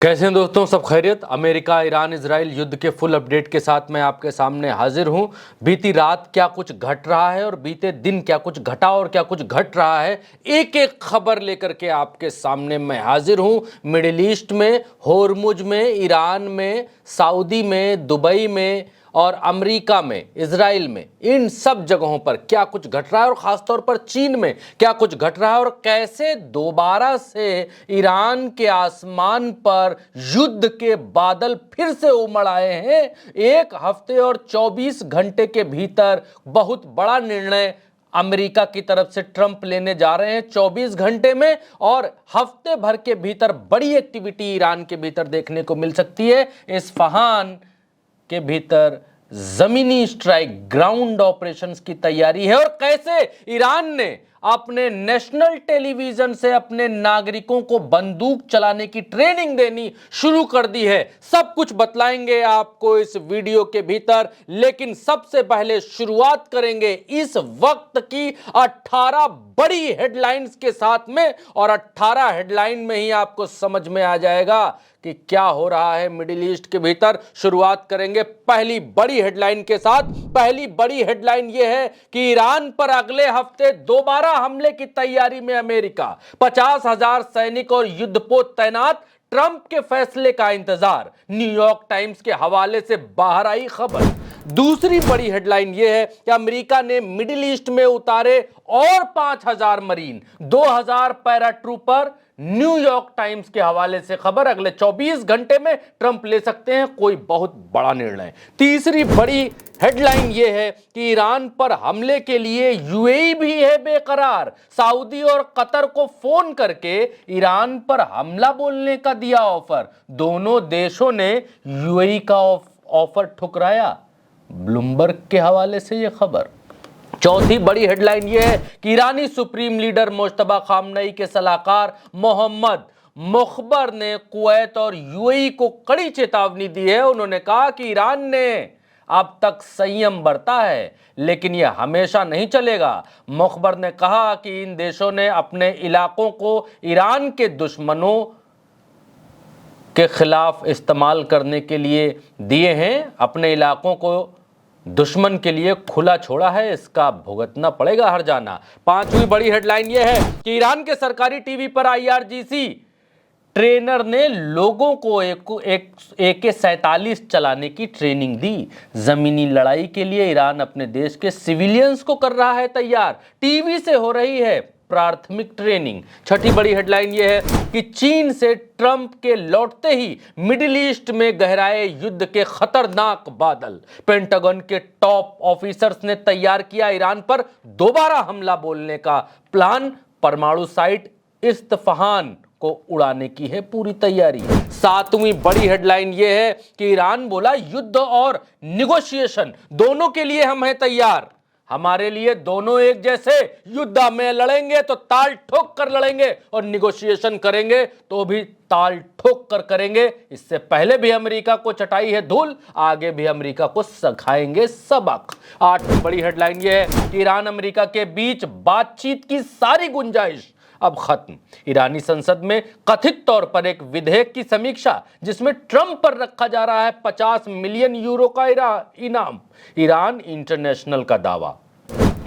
कैसे हैं दोस्तों, सब खैरियत। अमेरिका ईरान इजराइल युद्ध के फुल अपडेट के साथ मैं आपके सामने हाजिर हूं। बीती रात क्या कुछ घट रहा है और बीते दिन क्या कुछ घटा और क्या कुछ घट रहा है, एक एक खबर लेकर के आपके सामने मैं हाजिर हूं। मिडिल ईस्ट में, होर्मुज में, ईरान में, सऊदी में, दुबई में और अमेरिका में, इजराइल में, इन सब जगहों पर क्या कुछ घट रहा है और खासतौर पर चीन में क्या कुछ घट रहा है और कैसे दोबारा से ईरान के आसमान पर युद्ध के बादल फिर से उमड़ आए हैं। एक हफ्ते और 24 घंटे के भीतर बहुत बड़ा निर्णय अमेरिका की तरफ से ट्रंप लेने जा रहे हैं 24 घंटे में, और हफ्ते भर के भीतर बड़ी एक्टिविटी ईरान के भीतर देखने को मिल सकती है। इस्फहान के भीतर जमीनी स्ट्राइक, ग्राउंड ऑपरेशंस की तैयारी है और कैसे ईरान ने अपने नेशनल टेलीविजन से अपने नागरिकों को बंदूक चलाने की ट्रेनिंग देनी शुरू कर दी है। सब कुछ बतलाएंगे आपको इस वीडियो के भीतर, लेकिन सबसे पहले शुरुआत करेंगे इस वक्त की 18 बड़ी हेडलाइंस के साथ में, और 18 हेडलाइन में ही आपको समझ में आ जाएगा कि क्या हो रहा है मिडिल ईस्ट के भीतर। शुरुआत करेंगे पहली बड़ी हेडलाइन के साथ। पहली बड़ी हेडलाइन यह है कि ईरान पर अगले हफ्ते दोबारा हमले की तैयारी में अमेरिका, 50,000 सैनिक और युद्धपोत तैनात, ट्रंप के फैसले का इंतजार। न्यूयॉर्क टाइम्स के हवाले से बाहर आई खबर। दूसरी बड़ी हेडलाइन यह है कि अमेरिका ने मिडिल ईस्ट में उतारे और 5,000 मरीन, 2,000 पैराट्रूपर। न्यूयॉर्क टाइम्स के हवाले से खबर, अगले 24 घंटे में ट्रंप ले सकते हैं कोई बहुत बड़ा निर्णय। तीसरी बड़ी हेडलाइन यह है कि ईरान पर हमले के लिए यूएई भी है बेकरार। सऊदी और कतर को फोन करके ईरान पर हमला बोलने का दिया ऑफर। दोनों देशों ने यूएई का ऑफर ठुकराया। ब्लूमबर्ग के हवाले से यह खबर। चौथी बड़ी हेडलाइन यह है कि ईरानी सुप्रीम लीडर मुश्तबा खामनेई के सलाहकार मोहम्मद मुखबर ने कुवैत और यूएई को कड़ी चेतावनी दी है। उन्होंने कहा कि ईरान ने अब तक संयम बरता है, लेकिन यह हमेशा नहीं चलेगा। मुखबर ने कहा कि इन देशों ने अपने इलाकों को ईरान के दुश्मनों के खिलाफ इस्तेमाल करने के लिए दिए हैं, अपने इलाकों को दुश्मन के लिए खुला छोड़ा है, इसका भुगतना पड़ेगा हर जाना। पांचवी बड़ी हेडलाइन यह है कि ईरान के सरकारी टीवी पर आईआरजीसी ट्रेनर ने लोगों को AK-47 चलाने की ट्रेनिंग दी। जमीनी लड़ाई के लिए ईरान अपने देश के सिविलियंस को कर रहा है तैयार। टीवी से हो रही है प्राथमिक ट्रेनिंग। छठी बड़ी हेडलाइन यह है कि चीन से ट्रंप के लौटते ही मिडिल ईस्ट में गहराए युद्ध के खतरनाक बादल। पेंटागन के टॉप ऑफिसर्स ने तैयार किया ईरान पर दोबारा हमला बोलने का प्लान। परमाणु साइट इस्फहान को उड़ाने की है पूरी तैयारी। सातवीं बड़ी हेडलाइन यह है कि ईरान बोला युद्ध और निगोशिएशन दोनों के लिए हम हैं तैयार। हमारे लिए दोनों एक जैसे, युद्ध में लड़ेंगे तो ताल ठोक कर लड़ेंगे और निगोशिएशन करेंगे तो भी ताल ठोक कर करेंगे। इससे पहले भी अमेरिका को चटाई है धूल, आगे भी अमेरिका को सिखाएंगे सबक। आठवीं बड़ी हेडलाइन यह है कि ईरान अमेरिका के बीच बातचीत की सारी गुंजाइश अब खत्म। ईरानी संसद में कथित तौर पर एक विधेयक की समीक्षा, जिसमें ट्रंप पर रखा जा रहा है 50 मिलियन यूरो का इनाम। ईरान इंटरनेशनल का दावा।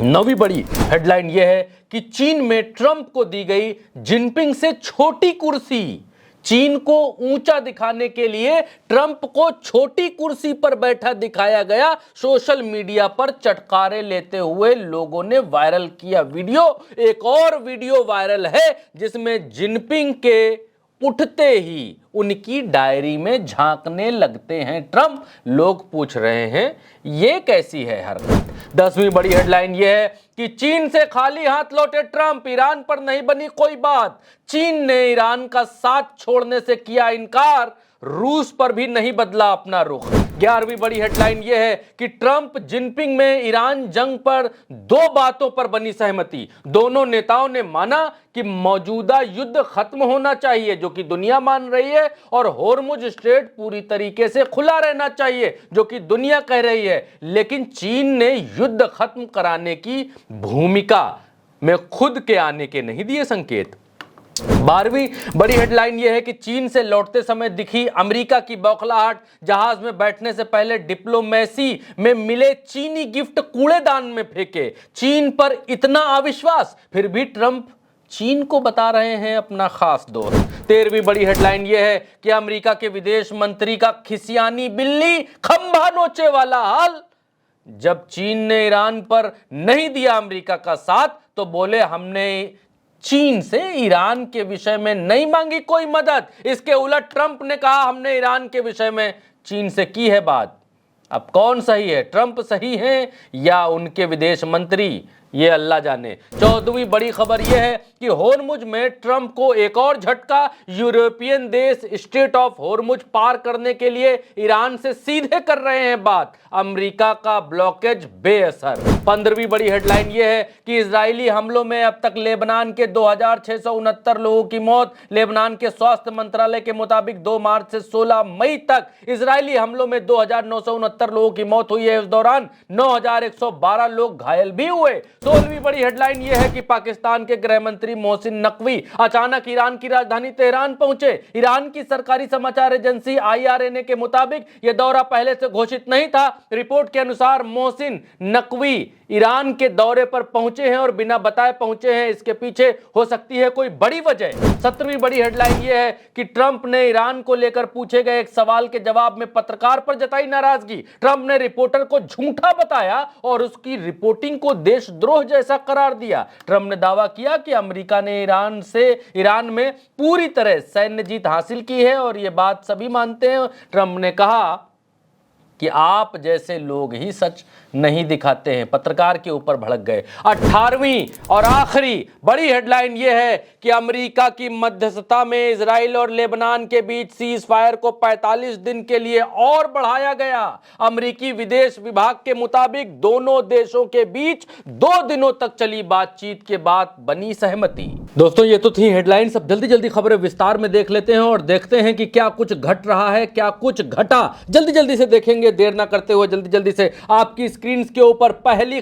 नवी बड़ी हेडलाइन यह है कि चीन में ट्रंप को दी गई जिनपिंग से छोटी कुर्सी। चीन को ऊंचा दिखाने के लिए ट्रंप को छोटी कुर्सी पर बैठा दिखाया गया। सोशल मीडिया पर चटकारे लेते हुए लोगों ने वायरल किया वीडियो। एक और वीडियो वायरल है जिसमें जिनपिंग के उठते ही उनकी डायरी में झांकने लगते हैं ट्रंप। लोग पूछ रहे हैं ये कैसी है हरकत। 10वीं बड़ी हेडलाइन यह है कि चीन से खाली हाथ लौटे ट्रंप, ईरान पर नहीं बनी कोई बात। चीन ने ईरान का साथ छोड़ने से किया इनकार, रूस पर भी नहीं बदला अपना रुख। 11वीं बड़ी हेडलाइन यह है कि ट्रंप जिनपिंग में ईरान जंग पर दो बातों पर बनी सहमति। दोनों नेताओं ने माना कि मौजूदा युद्ध खत्म होना चाहिए, जो कि दुनिया मान रही है, और होर्मुज स्ट्रेट पूरी तरीके से खुला रहना चाहिए, जो कि दुनिया कह रही है। लेकिन चीन ने युद्ध खत्म कराने की भूमिका में खुद के आने के नहीं दिए संकेत। 12वीं बड़ी हेडलाइन यह है कि चीन से लौटते समय दिखी अमेरिका की बौखलाहट, जहाज में बैठने से पहले डिप्लोमेसी में मिले चीनी गिफ्ट कूड़ेदान में फेंके, चीन पर इतना अविश्वास, फिर भी ट्रंप चीन को बता रहे हैं अपना खास दोस्त। 13वीं बड़ी हेडलाइन यह है कि अमेरिका के विदेश मंत्री का खिसियानी बिल्ली खंभा नोचे वाला हाल, जब चीन ने ईरान पर नहीं दिया अमेरिका का साथ तो बोले हमने चीन से ईरान के विषय में नहीं मांगी कोई मदद। इसके उलट ट्रंप ने कहा हमने ईरान के विषय में चीन से की है बात। अब कौन सही है, ट्रंप सही है या उनके विदेश मंत्री, ये अल्लाह जाने। 14वीं बड़ी खबर यह है कि होर्मुज में ट्रंप को एक और झटका, यूरोपियन देश स्ट्रेट ऑफ होर्मुज पार करने के लिए ईरान से सीधे कर रहे हैं बात, अमेरिका का ब्लॉकेज बेअसर। 15वीं बड़ी हेडलाइन यह है कि इजरायली हमलों में अब तक लेबनान के 2669 लोगों की मौत। लेबनान के स्वास्थ्य मंत्रालय के मुताबिक 2 मार्च से 16 मई तक इजरायली हमलों में 2969 लोगों की मौत हुई है। इस दौरान 9112 लोग घायल भी हुए। 16वीं बड़ी हेडलाइन यह है कि पाकिस्तान के गृह मंत्री मोहसिन नकवी अचानक ईरान की राजधानी तेहरान पहुंचे। ईरान की सरकारी समाचार एजेंसी IRNA के मुताबिक यह दौरा पहले से घोषित नहीं था। रिपोर्ट के अनुसार मोहसिन नकवी ईरान के दौरे पर पहुंचे हैं और बिना बताए पहुंचे हैं। इसके पीछे हो सकती है कोई बड़ी वजह। 17वीं बड़ी हेडलाइन यह है कि ट्रंप ने ईरान को लेकर पूछे गए एक सवाल के जवाब में पत्रकार पर जताई नाराजगी। ट्रंप ने रिपोर्टर को झूठा बताया और उसकी रिपोर्टिंग को देशद्रोह जैसा करार दिया। ट्रंप ने दावा किया कि अमेरिका ने ईरान में पूरी तरह सैन्य जीत हासिल की है और यह बात सभी मानते हैं। ट्रंप ने कहा कि आप जैसे लोग ही सच नहीं दिखाते हैं, पत्रकार के ऊपर भड़क गए। 18वीं और आखिरी बड़ी हेडलाइन यह है कि अमेरिका की मध्यस्थता में इजराइल और लेबनान के बीच सीज फायर को 45 दिन के लिए और बढ़ाया गया। अमेरिकी विदेश विभाग के मुताबिक दोनों देशों के बीच 2 दिनों तक चली बातचीत के बाद बनी सहमति। दोस्तों ये तो थी हेडलाइंस। अब जल्दी जल्दी खबरें विस्तार में देख लेते हैं और देखते हैं कि क्या कुछ घट रहा है, क्या कुछ घटा। जल्दी जल्दी से देखेंगे, देर ना करते हुए जल्दी जल्दी से। आपकी स्क्रीन के ऊपर पहली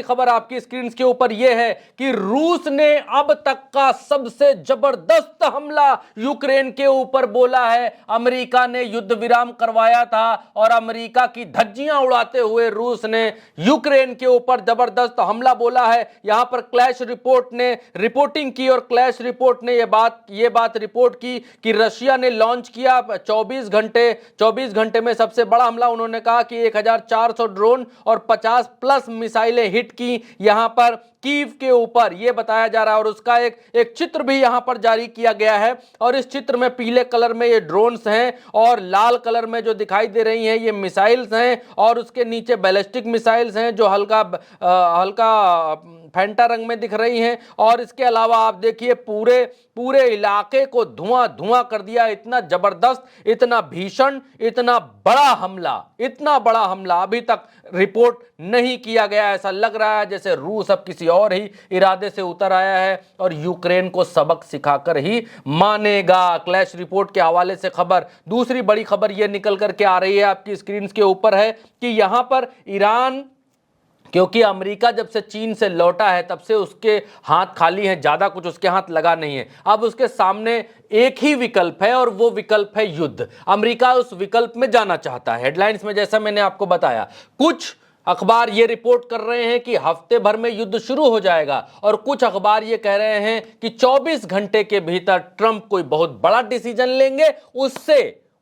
खबर आपकी स्क्रीन के ऊपर यह है कि रूस ने अब तक का सबसे जबरदस्त हमला यूक्रेन के ऊपर बोला है। अमेरिका ने युद्ध विराम करवाया था और अमेरिका की धज्जियां उड़ाते हुए रूस ने यूक्रेन के ऊपर जबरदस्त हमला बोला है। यहां पर क्लैश रिपोर्ट ने रिपोर्टिंग की और क्लैश रिपोर्ट ने यह बात रिपोर्ट की कि रशिया ने लॉन्च किया 24 घंटे में सबसे बड़ा हमला। उन्होंने कहा कि 1400 ड्रोन और 50+ मिसाइलें हिट की यहां पर कीव के ऊपर, यह बताया जा रहा है। और उसका एक चित्र भी यहां पर जारी किया गया है और इस चित्र में पीले कलर में ये ड्रोन्स हैं और लाल कलर में जो दिखाई दे रही हैं ये मिसाइल्स हैं और उसके नीचे बैलिस्टिक मिसाइल्स हैं जो हल्का फैंटा रंग में दिख रही हैं। और इसके अलावा आप देखिए पूरे इलाके को धुआं कर दिया। इतना जबरदस्त, इतना भीषण, इतना बड़ा हमला अभी तक रिपोर्ट नहीं किया गया। ऐसा लग रहा है जैसे रूस अब किसी और ही इरादे से उतर आया है और यूक्रेन को सबक सिखाकर ही मानेगा। क्लैश रिपोर्ट के हवाले से खबर, दूसरी बड़ी खबर यह निकल करके आ रही है, आपकी स्क्रीन के ऊपर है कि यहां पर ईरान, क्योंकि अमेरिका जब से चीन से लौटा है तब से उसके हाथ खाली हैं, ज्यादा कुछ उसके हाथ लगा नहीं है। अब उसके सामने एक ही विकल्प है और वो विकल्प है युद्ध। अमेरिका उस विकल्प में जाना चाहता है। हेडलाइंस में जैसा मैंने आपको बताया, कुछ अखबार ये रिपोर्ट कर रहे हैं कि हफ्ते भर में युद्ध शुरू हो जाएगा और कुछ अखबार ये कह रहे हैं कि 24 घंटे के भीतर ट्रंप कोई बहुत बड़ा डिसीजन लेंगे,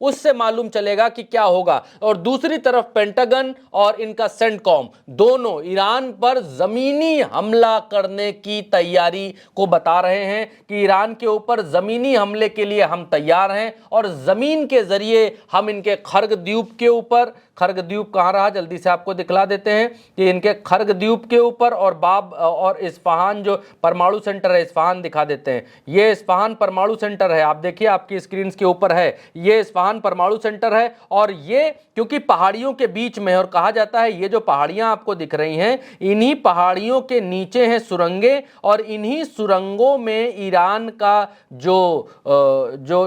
उससे मालूम चलेगा कि क्या होगा। और दूसरी तरफ पेंटागन और इनका सेंटकॉम दोनों ईरान पर जमीनी हमला करने की तैयारी को बता रहे हैं कि ईरान के ऊपर जमीनी हमले के लिए हम तैयार हैं और जमीन के जरिए हम इनके खर्ग द्वीप के ऊपर, खर्ग द्वीप कहां रहा जल्दी से आपको दिखला देते हैं कि इनके खर्ग द्वीप के ऊपर और इस्फहान जो परमाणु सेंटर है, इस्फहान दिखा देते हैं। ये इस्फहान परमाणु सेंटर है, आप देखिए आपकी स्क्रीन के ऊपर है, ये इस्फहान परमाणु सेंटर है। और ये क्योंकि पहाड़ियों के बीच में, और कहा जाता है ये जो पहाड़ियां आपको दिख रही हैं, इन्हीं पहाड़ियों के नीचे हैं सुरंगें और इन्हीं सुरंगों में ईरान का जो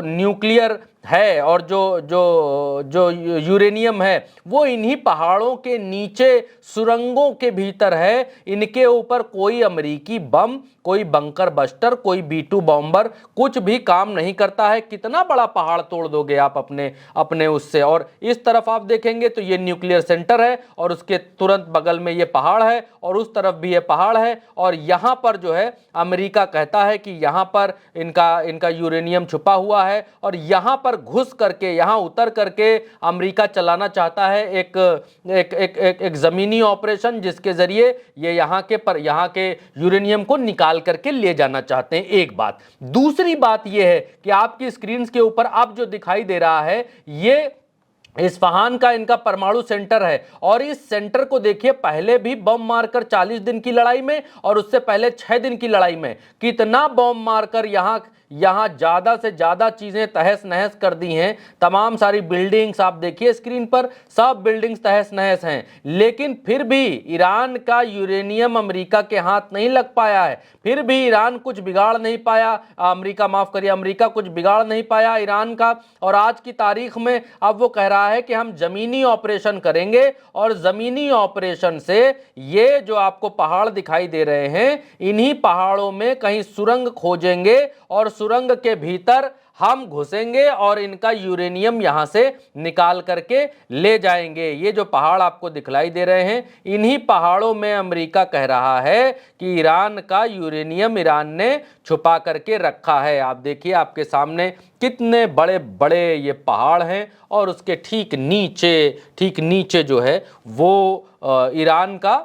न्यूक्लियर है और जो जो जो यूरेनियम है वो इन्हीं पहाड़ों के नीचे सुरंगों के भीतर है। इनके ऊपर कोई अमेरिकी बम, कोई बंकर बस्टर, कोई B2 बॉम्बर कुछ भी काम नहीं करता है। कितना बड़ा पहाड़ तोड़ दोगे आप अपने अपने उससे। और इस तरफ आप देखेंगे तो ये न्यूक्लियर सेंटर है और उसके तुरंत बगल में ये पहाड़ है और उस तरफ भी ये पहाड़ है। और यहाँ पर जो है अमेरिका कहता है कि यहाँ पर इनका यूरेनियम छुपा हुआ है और यहाँ पर घुस करके, यहाँ उतर करके अमेरिका चलाना चाहता है एक एक एक एक, एक जमीनी ऑपरेशन, जिसके जरिए ये यहाँ के यूरेनियम को निकाल करके ले जाना चाहते हैं। एक बात। दूसरी बात यह है कि आपकी स्क्रीन के ऊपर अब जो दिखाई दे रहा है ये इस्फहान का इनका परमाणु सेंटर है। और इस सेंटर को देखिए, पहले भी बम मारकर 40 दिन की लड़ाई में और उससे पहले 6 दिन की लड़ाई में कितना बम मारकर यहाँ ज्यादा से ज्यादा चीजें तहस नहस कर दी हैं। तमाम सारी बिल्डिंग्स आप देखिए स्क्रीन पर, सब बिल्डिंग्स तहस नहस हैं। लेकिन फिर भी ईरान का यूरेनियम अमेरिका के हाथ नहीं लग पाया है। फिर भी ईरान कुछ बिगाड़ नहीं पाया, अमेरिका कुछ बिगाड़ नहीं पाया ईरान का। और आज की तारीख में अब वो कह रहा है कि हम जमीनी ऑपरेशन करेंगे और जमीनी ऑपरेशन से ये जो आपको पहाड़ दिखाई दे रहे हैं, इन्हीं पहाड़ों में कहीं सुरंग खोजेंगे और सुरंग के भीतर हम घुसेंगे और इनका यूरेनियम यहां से निकाल करके ले जाएंगे। ये जो पहाड़ आपको दिखलाई दे रहे हैं, इन्हीं पहाड़ों में अमेरिका कह रहा है कि ईरान का यूरेनियम ईरान ने छुपा करके रखा है। आप देखिए आपके सामने कितने बड़े बड़े ये पहाड़ हैं और उसके ठीक नीचे जो है वो ईरान का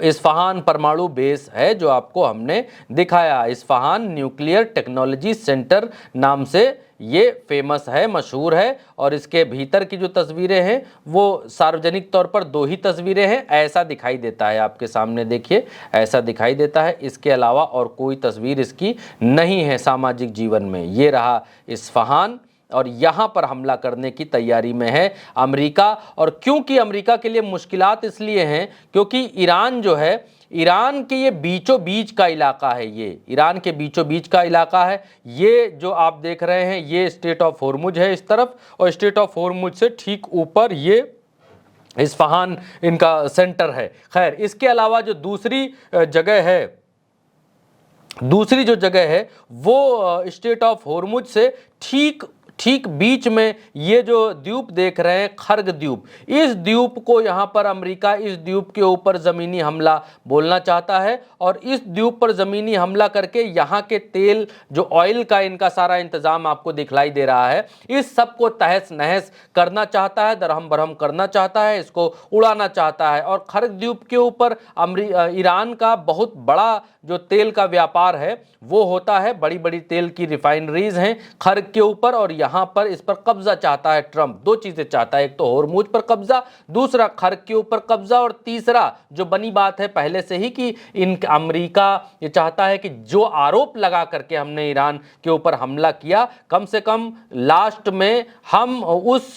इस्फहान परमाणु बेस है, जो आपको हमने दिखाया। इस्फहान न्यूक्लियर टेक्नोलॉजी सेंटर नाम से ये फेमस है, मशहूर है। और इसके भीतर की जो तस्वीरें हैं वो सार्वजनिक तौर पर 2 ही तस्वीरें हैं। ऐसा दिखाई देता है आपके सामने, देखिए ऐसा दिखाई देता है। इसके अलावा और कोई तस्वीर इसकी नहीं है सामाजिक जीवन में। ये रहा इस्फहान और यहाँ पर हमला करने की तैयारी में है अमेरिका। और क्योंकि अमेरिका के लिए मुश्किलात इसलिए हैं क्योंकि ईरान जो है, ईरान के ये बीचों बीच का इलाका है, ये ईरान के बीचों बीच का इलाका है। ये जो आप देख रहे हैं ये स्ट्रेट ऑफ होर्मुज है इस तरफ, और स्ट्रेट ऑफ होर्मुज से ठीक ऊपर ये इस्फहान इनका सेंटर है। खैर, इसके अलावा जो दूसरी जो जगह है वो स्ट्रेट ऑफ होर्मुज से ठीक बीच में ये जो द्वीप देख रहे हैं, खर्ग द्वीप, इस द्वीप को यहाँ पर अमेरिका इस द्वीप के ऊपर ज़मीनी हमला बोलना चाहता है। और इस द्वीप पर ज़मीनी हमला करके यहाँ के तेल, जो ऑयल का इनका सारा इंतज़ाम आपको दिखलाई दे रहा है, इस सब को तहस नहस करना चाहता है, दरहम बरहम करना चाहता है, इसको उड़ाना चाहता है। और खर्ग द्वीप के ऊपर ईरान का बहुत बड़ा जो तेल का व्यापार है वो होता है, बड़ी बड़ी तेल की रिफाइनरीज हैं खर्ग के ऊपर। और यहाँ पर इस पर कब्जा चाहता है ट्रंप। 2 चीज़ें चाहता है, एक तो होर्मुज पर कब्जा, दूसरा खर्ग के ऊपर कब्जा, और तीसरा जो बनी बात है पहले से ही कि अमेरिका ये चाहता है कि जो आरोप लगा करके हमने ईरान के ऊपर हमला किया, कम से कम लास्ट में हम उस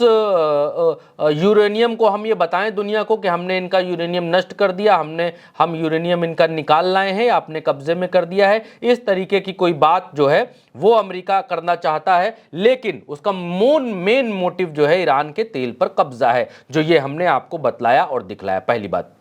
यूरेनियम को हम ये बताएं दुनिया को कि हमने इनका यूरेनियम नष्ट कर दिया, हम यूरेनियम इनका निकाल लाए हैं, आपने कब्जे में कर दिया है। इस तरीके की कोई बात जो है वो अमेरिका करना चाहता है। लेकिन उसका मेन मोटिव जो है ईरान के तेल पर कब्जा है, जो ये हमने आपको बतलाया और दिखलाया, पहली बात।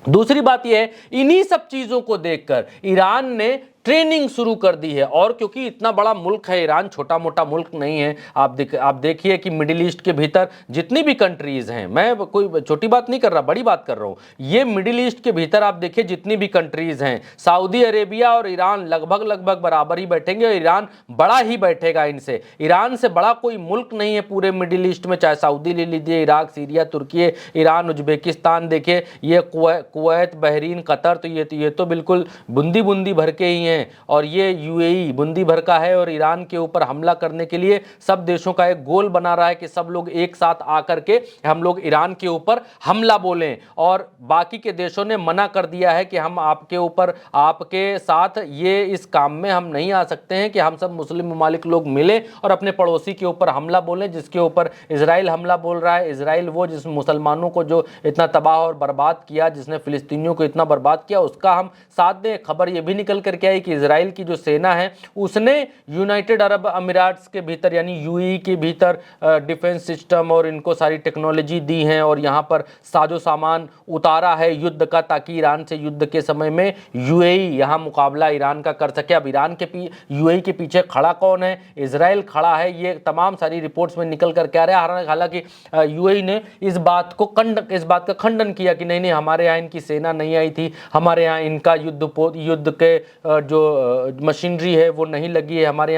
दूसरी बात यह है, इन्हीं सब चीजों को देखकर ईरान ने ट्रेनिंग शुरू कर दी है। और क्योंकि इतना बड़ा मुल्क है ईरान, छोटा मोटा मुल्क नहीं है। आप देखिए कि मिडिल ईस्ट के भीतर जितनी भी कंट्रीज हैं, मैं कोई छोटी बात नहीं कर रहा, बड़ी बात कर रहा हूँ। ये मिडिल ईस्ट के भीतर आप देखिए जितनी भी कंट्रीज हैं, सऊदी अरेबिया और ईरान लगभग बराबर ही बैठेंगे, और ईरान बड़ा ही बैठेगा इनसे। ईरान से बड़ा कोई मुल्क नहीं है पूरे मिडिल ईस्ट में, चाहे सऊदी ले लीजिए, इराक, सीरिया, तुर्की, ईरान, उज्बेकिस्तान, देखिए ये कुवैत, बहरीन, कतर, तो ये तो बिल्कुल बूंदी बूंदी भर के ही हैं। और ये यूएई बूंदी भर का है। और ईरान के ऊपर हमला करने के लिए सब देशों का एक गोल बना रहा है कि सब लोग एक साथ आकर के हम लोग ईरान के ऊपर हमला बोलें। और बाकी के देशों ने मना कर दिया है कि हम आपके साथ ये इस काम में हम नहीं आ सकते हैं कि हम सब मुस्लिम ममालिक लोग मिले और अपने पड़ोसी के ऊपर हमला बोलें, जिसके ऊपर इजराइल हमला बोल रहा है। इजराइल वो जिस मुसलमानों को जो इतना तबाह और बर्बाद किया, जिसने फिलिस्तीनियों को इतना बर्बाद किया, उसका हम साथ दें। खबर ये भी निकल करके आई कि इजराइल की जो सेना है उसने यूनाइटेड अरब अमीरात्स के भीतर यानी यूएई के भीतर डिफेंस सिस्टम और इनको सारी टेक्नोलॉजी दी है और यहाँ पर साजो सामान उतारा है युद्ध का, ताकि ईरान से युद्ध के समय में यूएई यहाँ मुकाबला ईरान का कर सके। अब ईरान के यूएई के पीछे खड़ा कौन है? इजराइल खड़ा है। ये तमाम सारी रिपोर्ट्स में निकल कर कह रहा है। हालांकि यूएई ने इस बात का खंडन किया कि नहीं हमारे यहाँ इनकी सेना नहीं आई थी, हमारे यहाँ इनका युद्ध के जो मशीनरी है वो नहीं लगी है, हमारे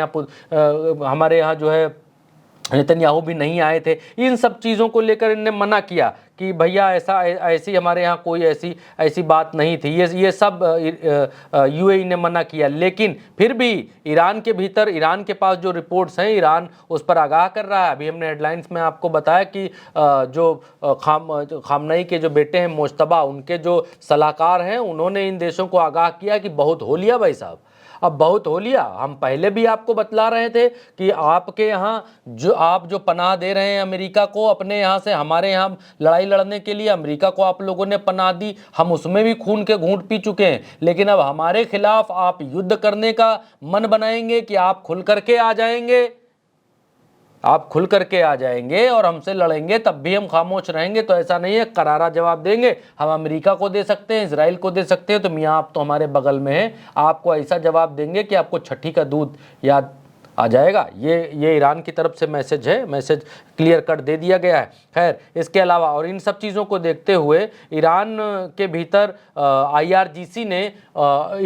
यहाँ जो है नेतन्याहू भी नहीं आए थे। इन सब चीज़ों को लेकर इनने मना किया कि भैया ऐसी हमारे यहाँ कोई ऐसी बात नहीं थी। ये सब यूएई ने मना किया। लेकिन फिर भी ईरान के भीतर, ईरान के पास जो रिपोर्ट्स हैं, ईरान उस पर आगाह कर रहा है। अभी हमने हेडलाइंस में आपको बताया कि जो खामनई के जो बेटे हैं मुज्तबा, उनके जो सलाहकार हैं, उन्होंने इन देशों को आगाह किया कि बहुत हो लिया भाई साहब, अब बहुत हो लिया। हम पहले भी आपको बतला रहे थे कि आपके यहाँ आप जो पनाह दे रहे हैं अमेरिका को अपने यहाँ से, हमारे यहाँ लड़ाई लड़ने के लिए अमेरिका को आप लोगों ने पनाह दी, हम उसमें भी खून के घूंट पी चुके हैं। लेकिन अब हमारे खिलाफ आप युद्ध करने का मन बनाएंगे कि आप खुल करके आ जाएंगे, आप खुल करके आ जाएंगे और हमसे लड़ेंगे, तब भी हम खामोश रहेंगे? तो ऐसा नहीं है, करारा जवाब देंगे। हम अमेरिका को दे सकते हैं, इजराइल को दे सकते हैं, तो मियाँ आप तो हमारे बगल में हैं, आपको ऐसा जवाब देंगे कि आपको छठी का दूध याद आ जाएगा। ये ईरान की तरफ से मैसेज है, मैसेज क्लियर कट दे दिया गया है। खैर, इसके अलावा और इन सब चीज़ों को देखते हुए ईरान के भीतर IRGC ने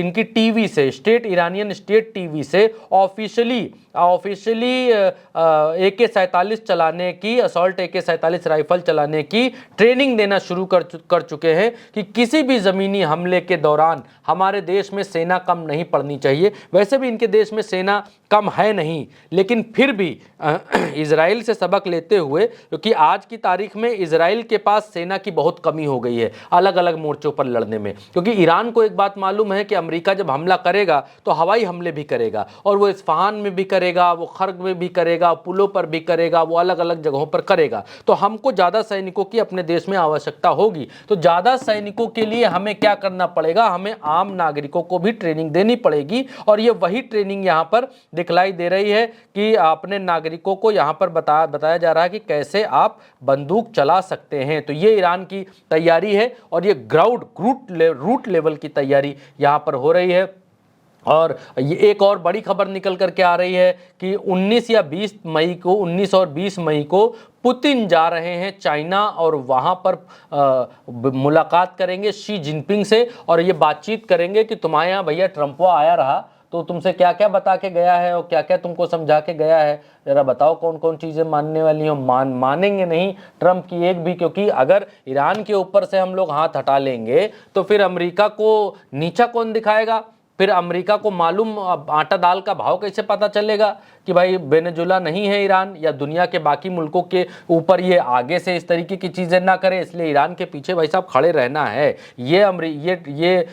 इनकी टीवी से, ईरानियन स्टेट टीवी से ऑफिशियली AK-47 चलाने की, असॉल्ट AK-47 राइफल चलाने की ट्रेनिंग देना शुरू कर चुके हैं कि किसी भी ज़मीनी हमले के दौरान हमारे देश में सेना कम नहीं पड़नी चाहिए। वैसे भी इनके देश में सेना कम है नहीं, लेकिन फिर भी इजराइल से सबक लेते हुए, क्योंकि आज की तारीख में इजराइल के पास सेना की बहुत कमी हो गई है अलग अलग मोर्चों पर लड़ने में। क्योंकि ईरान को एक बात मालूम है कि अमेरिका जब हमला करेगा तो हवाई हमले भी करेगा, और वो इस्फहान में भी करेगा, वो खर्ग में भी करेगा, पुलों पर भी करेगा, वो अलग अलग जगहों पर करेगा। तो हमको ज़्यादा सैनिकों की अपने देश में आवश्यकता होगी। तो ज़्यादा सैनिकों के लिए हमें क्या करना पड़ेगा? हमें आम नागरिकों को भी ट्रेनिंग देनी पड़ेगी, और ये वही ट्रेनिंग यहाँ पर दिखलाई दे रही है कि अपने नागरिकों को यहाँ पर बताया जा रहा है कि कैसे आप बंदूक चला सकते हैं। तो ये ईरान की तैयारी है, और ये रूट लेवल की तैयारी यहाँ पर हो रही है। और ये एक और बड़ी खबर निकल करके आ रही है कि 19 और 20 मई को पुतिन जा रहे हैं चाइना, और वहाँ पर मुलाकात करेंगे शी जिनपिंग से, और ये बातचीत करेंगे कि तुम्हारे यहाँ भैया ट्रम्पवा आया रहा तो तुमसे क्या क्या बता के गया है और क्या क्या तुमको समझा के गया है, जरा बताओ कौन कौन चीज़ें मानने वाली हो। मानेंगे नहीं ट्रम्प की एक भी, क्योंकि अगर ईरान के ऊपर से हम लोग हाथ हटा लेंगे तो फिर अमेरिका को नीचा कौन दिखाएगा? फिर अमेरिका को मालूम आटा दाल का भाव कैसे पता चलेगा कि भाई वेनेजुला नहीं है ईरान, या दुनिया के बाकी मुल्कों के ऊपर ये आगे से इस तरीके की चीज़ें ना करे। इसलिए ईरान के पीछे भाई साहब खड़े रहना है। ये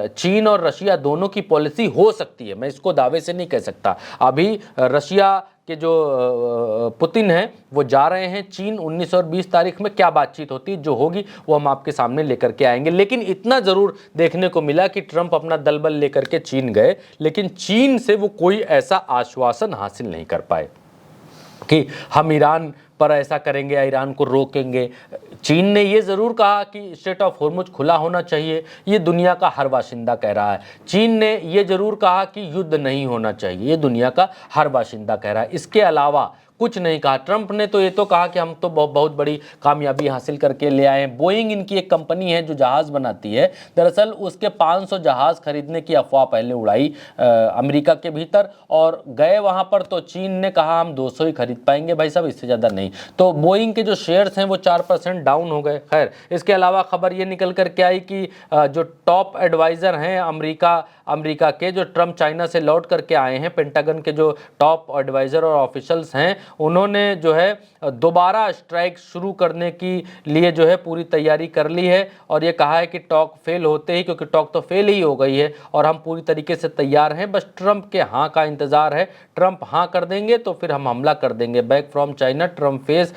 चीन और रशिया दोनों की पॉलिसी हो सकती है, मैं इसको दावे से नहीं कह सकता। अभी रशिया के जो पुतिन हैं वो जा रहे हैं चीन, 19 और 20 तारीख में क्या बातचीत होती जो होगी वो हम आपके सामने लेकर के आएंगे। लेकिन इतना ज़रूर देखने को मिला कि ट्रंप अपना दल बल लेकर के चीन गए, लेकिन चीन से वो कोई ऐसा आश्वासन हासिल नहीं कर पाए कि हम ईरान पर ऐसा करेंगे या ईरान को रोकेंगे। चीन ने ये ज़रूर कहा कि स्ट्रेट ऑफ हॉर्मुज खुला होना चाहिए, ये दुनिया का हर बाशिंदा कह रहा है। चीन ने ये ज़रूर कहा कि युद्ध नहीं होना चाहिए, ये दुनिया का हर बाशिंदा कह रहा है। इसके अलावा कुछ नहीं कहा। ट्रंप ने तो ये तो कहा कि हम तो बहुत बड़ी कामयाबी हासिल करके ले आए हैं। बोइंग इनकी एक कंपनी है जो जहाज़ बनाती है, दरअसल उसके 500 जहाज़ खरीदने की अफवाह पहले उड़ाई अमेरिका के भीतर, और गए वहाँ पर तो चीन ने कहा हम 200 ही खरीद पाएंगे भाई साहब, इससे ज़्यादा नहीं। तो बोइंग के जो शेयर्स हैं वो 4% डाउन हो गए। खैर, इसके अलावा खबर ये निकल कर के आई कि जो टॉप एडवाइज़र हैं अमेरिका के, जो ट्रंप चाइना से लौट करके आए हैं, पेंटागन के जो टॉप एडवाइज़र और ऑफिशियल्स हैं, उन्होंने जो है दोबारा स्ट्राइक शुरू करने की लिए जो है पूरी तैयारी कर ली है और ये कहा है कि टॉक फेल होते ही, क्योंकि टॉक तो फेल ही हो गई है और हम पूरी तरीके से तैयार हैं, बस ट्रंप के हाँ का इंतजार है। ट्रंप हाँ कर देंगे तो फिर हम हमला कर देंगे। Back from China, Trump face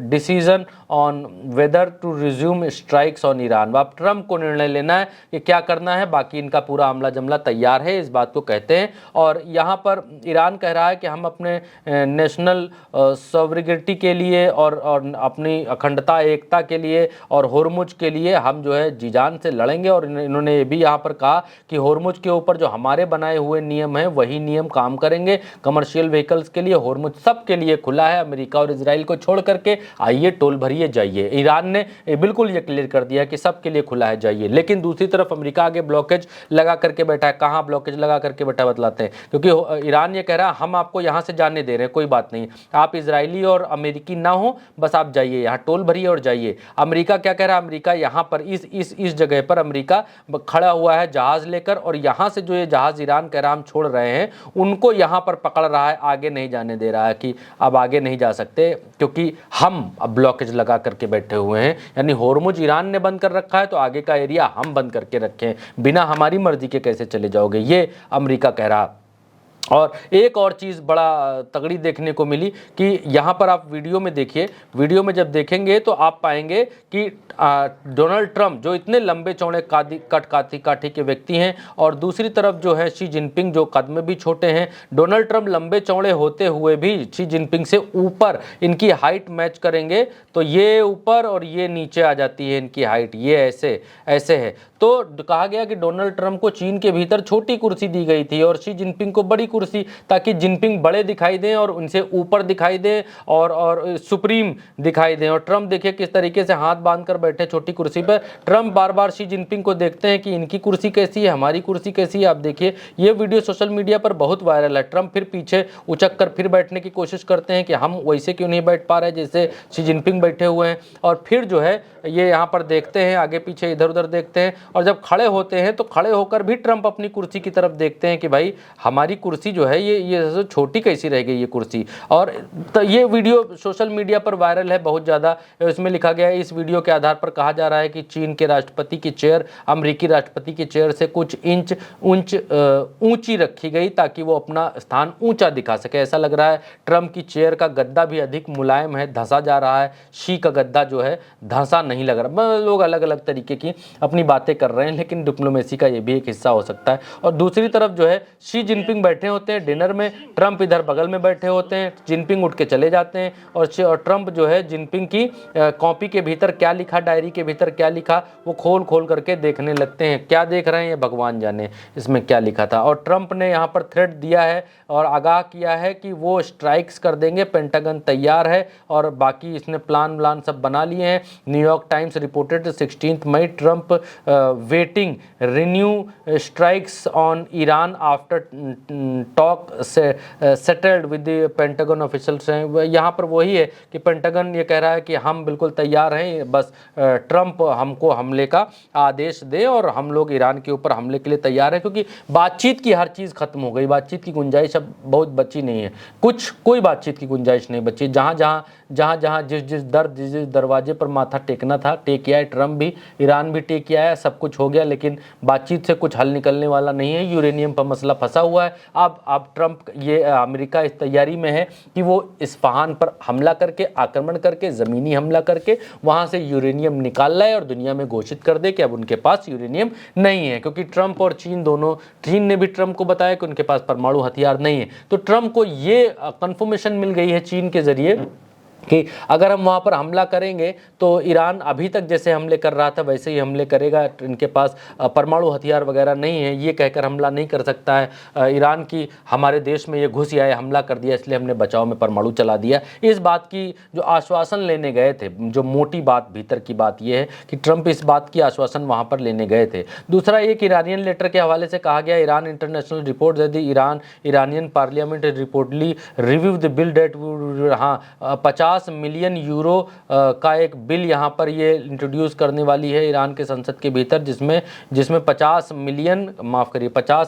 decision on whether to resume strikes on Iran. अब ट्रंप को निर्णय लेना है कि क्या करना है, बाकी इनका पूरा हमला जमला तैयार है, इस बात को कहते हैं। और यहाँ पर ईरान कह रहा है कि हम अपने नेशनल सॉवरेनिटी के लिए और अपनी अखंडता एकता के लिए और होर्मुज के लिए हम जो है जी जान से लड़ेंगे। और इन्होंने ये भी यहाँ पर कहा कि होर्मुज के ऊपर जो हमारे बनाए हुए नियम हैं वही नियम काम करेंगे। कमर्शियल व्हीकल्स के लिए होर्मुज सबके लिए खुला है, अमेरिका और इजराइल को छोड़ करके आइए टोल भरिए जाइए। ईरान ने बिल्कुल ये क्लियर कर दिया कि सबके लिए खुला है, जाइए। लेकिन दूसरी तरफ अमेरिका आगे ब्लॉकेज लगा करके बैठा है। कहाँ ब्लॉकेज लगा करके बैठा बतलाते हैं, क्योंकि ईरान ये कह रहा है हम आपको यहाँ से जाने दे रहे हैं, कोई बात नहीं, आप इजरायली और अमेरिकी ना हो, बस आप जाइए, यहाँ टोल भरिए और जाइए। अमेरिका क्या कह रहा है, अमेरिका यहाँ पर इस जगह पर अमेरिका खड़ा हुआ है जहाज लेकर, और यहाँ से जो ये जहाज ईरान कह रहा हम छोड़ रहे हैं उनको यहाँ पर पकड़ रहा है, आगे नहीं जाने दे रहा है कि अब आगे नहीं जा सकते, क्योंकि हम अब ब्लॉकेज लगा करके बैठे हुए हैं। यानी होर्मुज ईरान ने बंद कर रखा है तो आगे का एरिया हम बंद करके रखें, बिना हमारी मर्जी के कैसे चले जाओगे, ये अमेरिका कह रहा। और एक और चीज़ बड़ा तगड़ी देखने को मिली कि यहाँ पर आप वीडियो में देखिए, वीडियो में जब देखेंगे तो आप पाएंगे कि डोनाल्ड ट्रंप जो इतने लंबे चौड़े काठी के व्यक्ति हैं, और दूसरी तरफ जो है शी जिनपिंग जो कद में भी छोटे हैं। डोनाल्ड ट्रंप लंबे चौड़े होते हुए भी शी जिनपिंग से ऊपर इनकी हाइट मैच करेंगे तो ये ऊपर और ये नीचे आ जाती है इनकी हाइट, ये ऐसे है। तो कहा गया कि डोनाल्ड ट्रंप को चीन के भीतर छोटी कुर्सी दी गई थी और शी जिनपिंग को बड़ी कुर्सी, ताकि जिनपिंग बड़े दिखाई दें और उनसे ऊपर दिखाई दें और सुप्रीम दिखाई दें। और ट्रंप देखिए किस तरीके से हाथ बांधकर बैठे छोटी कुर्सी पर। ट्रंप बार बार शी जिनपिंग को देखते हैं कि इनकी कुर्सी कैसी है, हमारी कुर्सी कैसी है। आप देखिए ये वीडियो सोशल मीडिया पर बहुत वायरल है। ट्रंप फिर पीछे उचक कर फिर बैठने की कोशिश करते हैं कि हम वैसे क्यों नहीं बैठ पा रहे जैसे शी जिनपिंग बैठे हुए हैं। और फिर जो है ये यहाँ पर देखते हैं, आगे पीछे इधर उधर देखते हैं, और जब खड़े होते हैं तो खड़े होकर भी ट्रंप अपनी कुर्सी की तरफ देखते हैं कि भाई हमारी कुर्सी जो है ये छोटी कैसी रह गई ये कुर्सी। और ये वीडियो सोशल मीडिया पर वायरल है बहुत ज़्यादा। इसमें लिखा गया है, इस वीडियो के आधार पर कहा जा रहा है कि चीन के राष्ट्रपति की चेयर अमेरिकी राष्ट्रपति की चेयर से कुछ इंच ऊंची रखी गई ताकि वो अपना स्थान ऊंचा दिखा सके। ऐसा लग रहा है ट्रंप की चेयर का गद्दा भी अधिक मुलायम है, धंसा जा रहा है। शी का गद्दा जो है धंसा नहीं लग रहा। लोग अलग अलग तरीके की अपनी बातें कर रहे हैं, लेकिन डिप्लोमेसी का ये भी एक हिस्सा हो सकता है। और दूसरी तरफ जो है शी जिनपिंग बैठे होते हैं डिनर में, ट्रंप इधर बगल में बैठे होते हैं, जिनपिंग उठ के चले जाते हैं और ट्रंप जो है जिनपिंग की कॉपी के भीतर क्या लिखा, डायरी के भीतर क्या लिखा, वो खोल करके देखने लगते हैं। क्या देख रहे हैं ये भगवान जाने इसमें क्या लिखा था। और ट्रंप ने यहाँ पर थ्रेट दिया है और आगाह किया है कि वो स्ट्राइक्स कर देंगे, पेंटागन तैयार है और बाकी इसने प्लान सब बना लिए हैं। न्यूयॉर्क टाइम्स रिपोर्टेड 16 मई Trump waiting renew strikes on Iran after talk settled with the Pentagon officials. यहाँ पर वही है कि पेंटागन ये कह रहा है कि हम बिल्कुल तैयार हैं, बस ट्रंप हमको हमले का आदेश दे और हम लोग ईरान के ऊपर हमले के लिए तैयार हैं, क्योंकि बातचीत की हर चीज़ खत्म हो गई, बातचीत की गुंजाइश अब बहुत बची नहीं है, कोई बातचीत की गुंजाइश नहीं बची। जहाँ जिस दरवाजे पर माथा टेकना था टेक आया ट्रंप भी, ईरान भी टेक आया, सब कुछ हो गया, लेकिन बातचीत से कुछ हल निकलने वाला नहीं है। यूरेनियम पर मसला फंसा हुआ है। अब ट्रंप ये अमेरिका इस तैयारी में है कि वो इस्फहान पर हमला करके, आक्रमण करके, ज़मीनी हमला करके वहाँ से यूरेनियम निकाल लाए और दुनिया में घोषित कर दे कि अब उनके पास यूरेनियम नहीं है, क्योंकि ट्रंप और चीन ने भी ट्रंप को बताया कि उनके पास परमाणु हथियार नहीं है। तो ट्रंप को ये कंफर्मेशन मिल गई है चीन के जरिए कि अगर हम वहाँ पर हमला करेंगे तो ईरान अभी तक जैसे हमले कर रहा था वैसे ही हमले करेगा। इनके पास परमाणु हथियार वगैरह नहीं है, ये कहकर हमला नहीं कर सकता है ईरान की हमारे देश में ये घुस आया, हमला कर दिया, इसलिए हमने बचाव में परमाणु चला दिया। इस बात की जो आश्वासन लेने गए थे, जो मोटी बात भीतर की बात ये है कि ट्रंप इस बात की आश्वासन वहाँ पर लेने गए थे। दूसरा, एक ईरानियन लेटर के हवाले से कहा गया, Iran International report Iranian parliament reportedly review the bill date 50 50 million euro का एक बिल यहाँ पर ये इंट्रोड्यूस करने वाली है ईरान के संसद के भीतर, जिसमें 50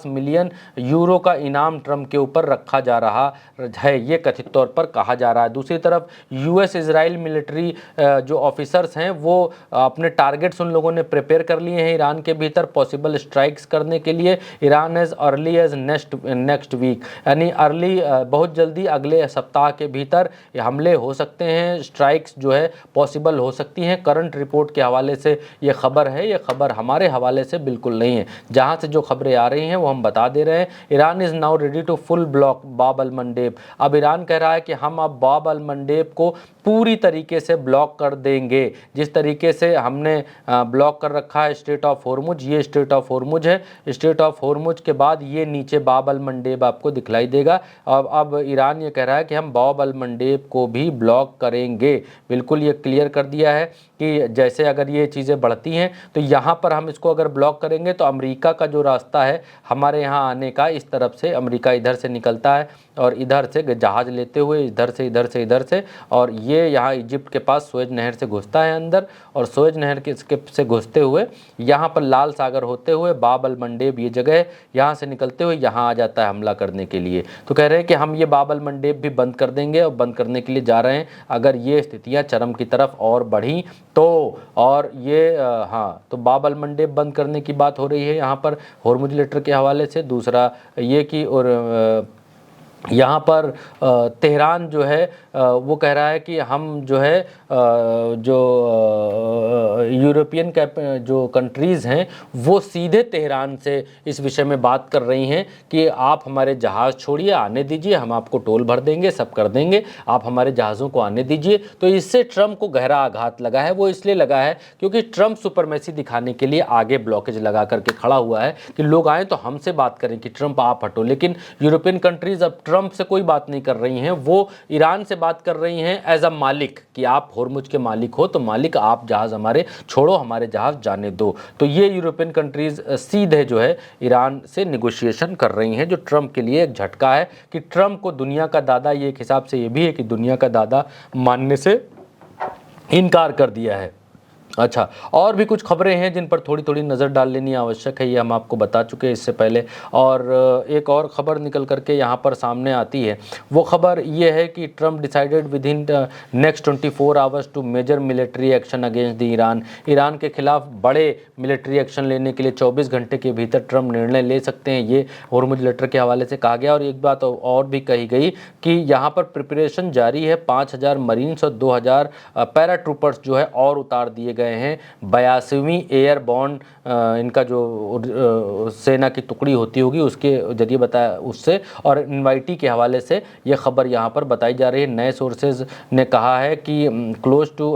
मिलियन यूरो का इनाम ट्रंप के ऊपर रखा जा रहा है, ये कथित तौर पर कहा जा रहा है। दूसरी तरफ यूएस इजराइल मिलिट्री जो ऑफिसर्स हैं वो अपने टारगेट्स उन लोगों ने प्रिपेयर कर लिए हैं ईरान के भीतर पॉसिबल स्ट्राइक्स करने के लिए। Iran as early as next week, यानी अर्ली बहुत जल्दी अगले सप्ताह के भीतर हमले हो सकते हैं, स्ट्राइक्स जो है पॉसिबल हो सकती हैं। करंट रिपोर्ट के हवाले से ये खबर है, ये खबर हमारे हवाले से बिल्कुल नहीं है। जहाँ से जो खबरें आ रही हैं वो हम बता दे रहे हैं। Iran is now ready to full block Bab al Mandeb. अब ईरान कह रहा है कि हम अब बाब अल मंडेब को पूरी तरीके से ब्लॉक कर देंगे। जिस तरीके से हमने ब्लॉक कर रखा है स्ट्रेट ऑफ होर्मुज, ये स्ट्रेट ऑफ होर्मुज है। स्ट्रेट ऑफ होर्मुज के बाद ये नीचे बाब अल मंडेब आपको दिखलाई देगा। अब ईरान ये कह रहा है कि हम बाब अल मंडेब को भी ब्लॉक करेंगे। बिल्कुल ये क्लियर कर दिया है कि जैसे अगर ये चीज़ें बढ़ती हैं तो यहाँ पर हम इसको अगर ब्लॉक करेंगे तो अमेरिका का जो रास्ता है हमारे यहाँ आने का, इस तरफ से अमेरिका इधर से निकलता है और इधर से जहाज़ लेते हुए इधर से और ये यहाँ इजिप्ट के पास सुएज नहर से घुसता है अंदर, और सुएज नहर के से घुसते हुए यहाँ पर लाल सागर होते हुए बाब अल मंडेब ये जगह है, यहाँ से निकलते हुए यहाँ आ जाता है हमला करने के लिए। तो कह रहे हैं कि हम ये बाब अल मंडेब भी बंद कर देंगे और बंद करने के लिए जा रहे हैं अगर ये स्थितियाँ चरम की तरफ और बढ़ी तो। और ये हाँ, तो बाब अल मंडेब बंद करने की बात हो रही है यहाँ पर होर्मुज लेटर के हवाले से। दूसरा ये कि और यहाँ पर तेहरान जो है वो कह रहा है कि हम जो है जो यूरोपियन जो कंट्रीज़ हैं वो सीधे तेहरान से इस विषय में बात कर रही हैं कि आप हमारे जहाज़ छोड़िए, आने दीजिए, हम आपको टोल भर देंगे, सब कर देंगे, आप हमारे जहाज़ों को आने दीजिए। तो इससे ट्रंप को गहरा आघात लगा है। वो इसलिए लगा है क्योंकि ट्रंप सुपरमेसी दिखाने के लिए आगे ब्लॉकेज लगा करके खड़ा हुआ है कि लोग आएँ तो हमसे बात करें कि ट्रंप आप हटो। लेकिन यूरोपियन कंट्रीज़ अब ट्रंप से कोई बात नहीं कर रही हैं, वो ईरान से बात कर रही हैं एज अ मालिक कि आप होर्मुज के मालिक हो तो मालिक आप जहाज़ हमारे छोड़ो, हमारे जहाज़ जाने दो। तो ये यूरोपियन कंट्रीज़ सीधे जो है ईरान से निगोशिएशन कर रही हैं, जो ट्रंप के लिए एक झटका है कि ट्रंप को दुनिया का दादा, ये एक हिसाब से ये भी है कि दुनिया का दादा मानने से इनकार कर दिया है। अच्छा, और भी कुछ खबरें हैं जिन पर थोड़ी थोड़ी नज़र डाल लेनी आवश्यक है, ये हम आपको बता चुके हैं इससे पहले। और एक और ख़बर निकल करके यहाँ पर सामने आती है। वो ख़बर ये है कि Trump decided within next 24 hours to major military action against the Iran. Iran के खिलाफ बड़े मिलिट्री एक्शन लेने के लिए 24 घंटे के भीतर ट्रंप निर्णय ले सकते हैं, ये होर्मुज लेटर के हवाले से कहा गया। और एक बात और भी कही गई कि यहाँ पर प्रिपरेशन जारी है, 5000 मरीन्स और 2000 पैराट्रूपर्स जो है और उतार दिए गए हैं। 82वीं एयरबॉर्न इनका जो सेना की टुकड़ी होती होगी उसके जरिए बताया उससे, और इनवाइटी के हवाले से ये खबर यहाँ पर बताई जा रही है। नए सोर्सेज ने कहा है कि close to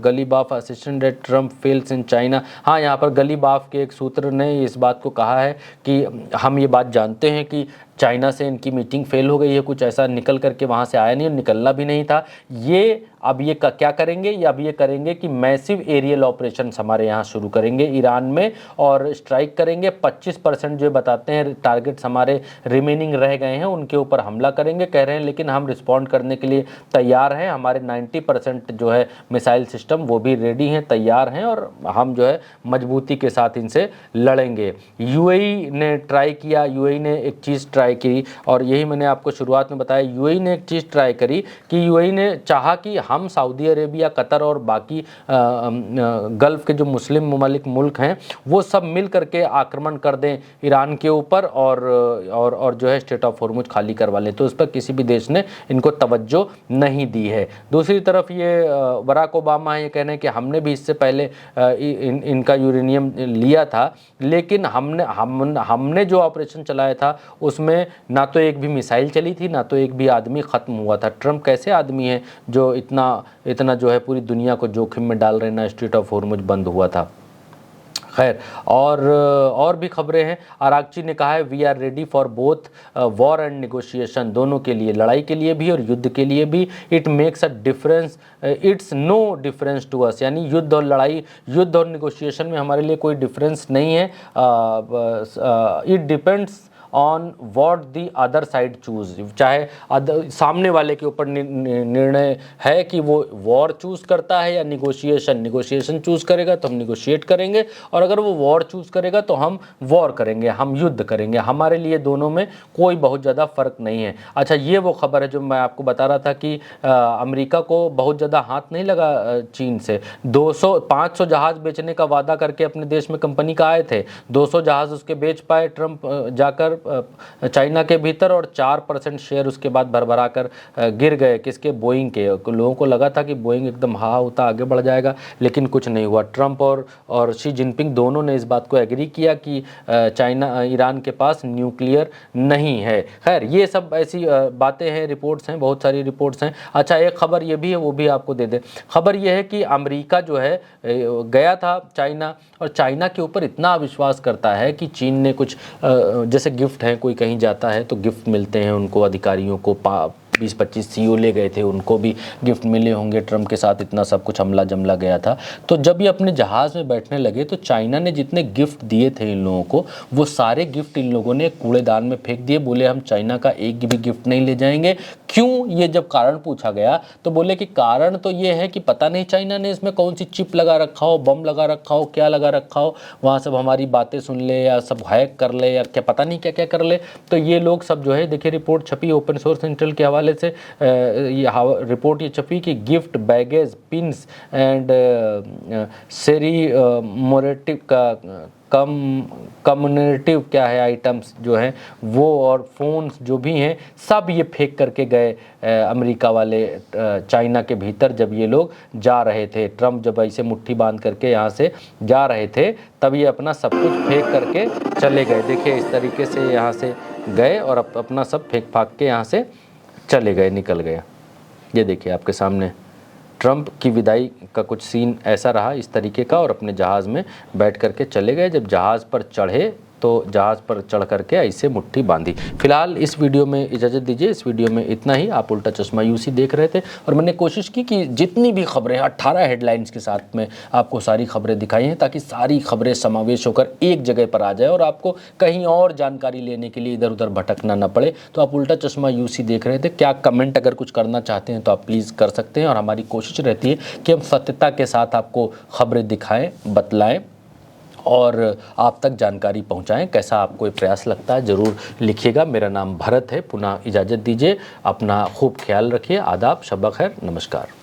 Ghalibaf assistant at Trump fails in China. हाँ, यहाँ पर गलीबाफ के एक सूत्र ने इस बात को कहा है कि हम ये बात जानते हैं कि चाइना से इनकी मीटिंग फेल हो गई है, कुछ ऐसा निकल करके वहाँ से आया नहीं और निकलना भी नहीं था। ये अब ये क्या करेंगे, ये अब ये करेंगे कि मैसिव एरियल ऑपरेशन हमारे यहाँ शुरू करेंगे ईरान में और स्ट्राइक करेंगे। 25% जो बताते हैं टारगेट्स हमारे रिमेनिंग रह गए हैं उनके ऊपर हमला करेंगे कह रहे हैं, लेकिन हम रिस्पॉन्ड करने के लिए तैयार हैं। हमारे 90% जो है मिसाइल सिस्टम वो भी रेडी हैं, तैयार हैं, और हम जो है मजबूती के साथ इनसे लड़ेंगे। यूएई ने ट्राई किया, यूएई ने एक चीज़ ट्राई की, और यही मैंने आपको शुरुआत में बताया, यूएई ने एक चीज़ ट्राई करी कि यूएई ने चाहा कि हम सऊदी अरेबिया, कतर और बाकी गल्फ़ के जो मुस्लिम ममालिक मुल्क हैं वो सब मिल करके आक्रमण कर दें ईरान के ऊपर और जो है स्ट्रेट ऑफ होर्मुज खाली करवा लें। तो उस पर किसी भी देश ने इनको तवज्जो नहीं दी है। दूसरी तरफ ये बराक ओबामा ये कहने कि हमने भी इससे पहले इनका यूरेनियम लिया था, लेकिन हमने जो ऑपरेशन चलाया था उसमें ना तो एक भी मिसाइल चली थी, ना तो एक भी आदमी ख़त्म हुआ था। ट्रंप कैसे आदमी है जो इतना जो है पूरी दुनिया को जोखिम में डाल रहे ना स्ट्रेट ऑफ होर्मुज बंद हुआ था। खैर, और भी खबरें हैं। आरागची ने कहा है we are ready for both war and negotiation, दोनों के लिए, लड़ाई के लिए भी और युद्ध के लिए भी। It makes a difference, it's no difference to us, यानी युद्ध और लड़ाई, युद्ध और निगोशिएशन में हमारे लिए कोई डिफरेंस नहीं है। It depends on what the other side choose, चाहे सामने वाले के ऊपर निर्णय है कि वो वॉर चूज करता है या निगोशिएशन। निगोशिएशन चूज करेगा तो हम निगोशिएट करेंगे, और अगर वो वॉर चूज करेगा तो हम वॉर करेंगे, हम युद्ध करेंगे। हमारे लिए दोनों में कोई बहुत ज़्यादा फर्क नहीं है। अच्छा, ये वो खबर है जो मैं आपको बता रहा था कि अमेरिका को बहुत ज़्यादा हाथ नहीं लगा चीन से। 500 जहाज़ बेचने का वादा करके अपने देश में कंपनी का आए थे, 200 जहाज़ उसके बेच पाए ट्रंप जाकर चाइना के भीतर, और 4% शेयर उसके बाद भरभरा कर गिर गए। किसके? बोइंग के। लोगों को लगा था कि बोइंग एकदम हा होता आगे बढ़ जाएगा, लेकिन कुछ नहीं हुआ। ट्रंप और शी जिनपिंग दोनों ने इस बात को एग्री किया कि चाइना ईरान के पास न्यूक्लियर नहीं है। खैर, ये सब ऐसी बातें हैं, रिपोर्ट्स हैं, बहुत सारी रिपोर्ट्स हैं। अच्छा, एक खबर ये भी है, वो भी आपको दे दे। खबर ये है कि अमेरिका जो है गया था चाइना, और चाइना के ऊपर इतना विश्वास करता है कि चीन ने कुछ जैसे गिफ्ट हैं, कोई कहीं जाता है तो गिफ्ट मिलते हैं उनको, अधिकारियों को 20-25 सीईओ ले गए थे, उनको भी गिफ्ट मिले होंगे। ट्रंप के साथ इतना सब कुछ हमला जमला गया था। तो जब ये अपने जहाज़ में बैठने लगे तो चाइना ने जितने गिफ्ट दिए थे इन लोगों को, वो सारे गिफ्ट इन लोगों ने कूड़ेदान में फेंक दिए। बोले हम चाइना का एक भी गिफ्ट नहीं ले जाएंगे। क्यों? ये जब कारण पूछा गया तो बोले कि कारण तो ये है कि पता नहीं चाइना ने इसमें कौन सी चिप लगा रखा हो, बम लगा रखा हो, क्या लगा रखा हो, वहाँ सब हमारी बातें सुन ले या सब हैक कर ले या क्या पता नहीं क्या क्या कर ले। तो ये लोग सब जो है, देखिए रिपोर्ट छपी ओपन सोर्स सेंट्रल के हवाले से, ये रिपोर्ट ये छपी कि गिफ्ट बैगेज, पिन्स एंड सेरीमोरेटिव का कम्युनिटिव क्या है आइटम्स जो हैं वो, और फ़ोन्स जो भी हैं, सब ये फेंक करके गए अमेरिका वाले चाइना के भीतर। जब ये लोग जा रहे थे, ट्रंप जब ऐसे मुट्ठी बांध करके यहाँ से जा रहे थे, तब ये अपना सब कुछ फेंक करके चले गए। देखिए इस तरीके से यहाँ से गए और अपना सब फेंक फाक के यहाँ से चले गए, निकल गए। ये देखिए आपके सामने ट्रंप की विदाई का कुछ सीन ऐसा रहा, इस तरीके का, और अपने जहाज़ में बैठ करके चले गए। जब जहाज़ पर चढ़े तो जहाज़ पर चढ़ करके ऐसे मुट्ठी बांधी। फिलहाल इस वीडियो में इजाज़त दीजिए, इस वीडियो में इतना ही। आप उल्टा चश्मा यूसी देख रहे थे और मैंने कोशिश की कि जितनी भी खबरें 18 हेडलाइंस के साथ में आपको सारी खबरें दिखाई हैं, ताकि सारी खबरें समावेश होकर एक जगह पर आ जाए और आपको कहीं और जानकारी लेने के लिए इधर उधर भटकना न पड़े। तो आप उल्टा चश्मा यूसी देख रहे थे। क्या कमेंट अगर कुछ करना चाहते हैं तो आप प्लीज़ कर सकते हैं, और हमारी कोशिश रहती है कि हम सत्यता के साथ आपको खबरें दिखाएँ, बतलाएँ और आप तक जानकारी पहुंचाएं। कैसा आपको ये प्रयास लगता है ज़रूर लिखिएगा। मेरा नाम भरत है। पुनः इजाज़त दीजिए, अपना खूब ख्याल रखिए। आदाब, शब खैर, नमस्कार।